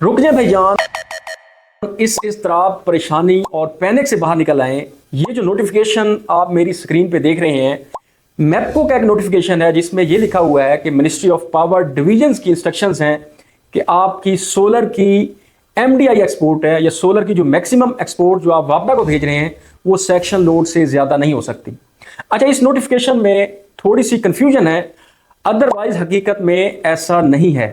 रुक जाए भाईजान, इस इज़्तिराब, परेशानी और पैनिक से बाहर निकल आएं। ये जो नोटिफिकेशन आप मेरी स्क्रीन पे देख रहे हैं, मैप्को का एक नोटिफिकेशन है जिसमें ये लिखा हुआ है कि मिनिस्ट्री ऑफ पावर डिवीजन्स की इंस्ट्रक्शंस हैं कि आपकी सोलर की एमडीआई एक्सपोर्ट है या सोलर की जो मैक्सिमम एक्सपोर्ट जो आप वापडा को भेज रहे हैं वो सेक्शन लोड से ज़्यादा नहीं हो सकती। अच्छा, इस नोटिफिकेशन में थोड़ी सी कंफ्यूजन है, अदरवाइज हकीकत में ऐसा नहीं है।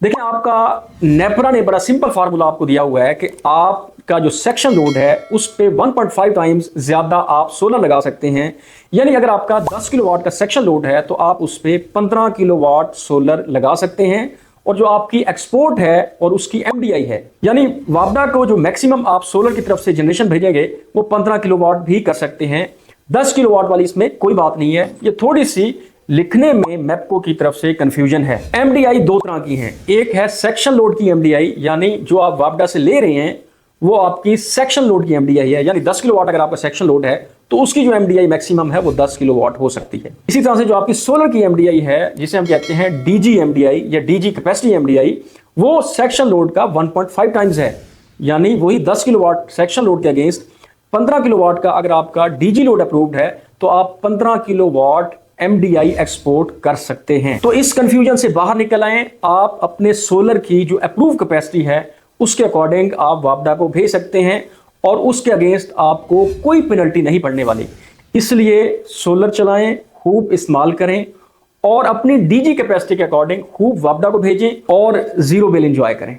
देखिए, आपका नेपरा ने बड़ा सिंपल फार्मूला आपको दिया हुआ है कि आपका जो सेक्शन लोड है उस पे 1.5 टाइम्स ज़्यादा आप सोलर लगा सकते हैं। यानी अगर आपका 10 किलोवाट का सेक्शन लोड है तो आप उस पे 15 किलोवाट सोलर लगा सकते हैं। और जो आपकी एक्सपोर्ट है और उसकी एमडीआई है, यानी वापडा को जो मैक्सिमम आप सोलर की तरफ से जनरेशन भेजेंगे वो 15 किलोवाट भी कर सकते हैं। 10 किलोवाट वाली इसमें कोई बात नहीं है। ये थोड़ी सी लिखने में मैप्को की तरफ से कंफ्यूजन है। एमडीआई दो तरह की हैं, एक है सेक्शन लोड की एमडीआई, यानी जो आप वापडा से ले रहे हैं वो आपकी सेक्शन लोड की एमडीआई है, यानी 10 किलोवाट अगर आपका सेक्शन लोड है तो उसकी जो एमडीआई मैक्सिमम है वो 10 किलोवाट हो सकती है। इसी तरह से जो आपकी सोलर की एमडीआई है जिसे हम कहते हैं डीजी एमडीआई या डीजी कैपेसिटी एमडीआई, वो सेक्शन लोड का 1.5 टाइम्स है, यानी वही 10 किलोवाट सेक्शन लोड के अगेंस्ट 15 किलोवाट का अगर आपका डीजी लोड अप्रूव्ड है तो आप 15 किलोवाट एमडीआई एक्सपोर्ट कर सकते हैं। तो इस कंफ्यूजन से बाहर निकल आए, आप अपने सोलर की जो अप्रूव कैपेसिटी है उसके अकॉर्डिंग आप वापडा को भेज सकते हैं और उसके अगेंस्ट आपको कोई पेनल्टी नहीं पड़ने वाली। इसलिए सोलर चलाएं, खूब इस्तेमाल करें और अपनी डीजी कैपेसिटी के अकॉर्डिंग खूब वापडा को भेजें और जीरो बिल एंजॉय करें।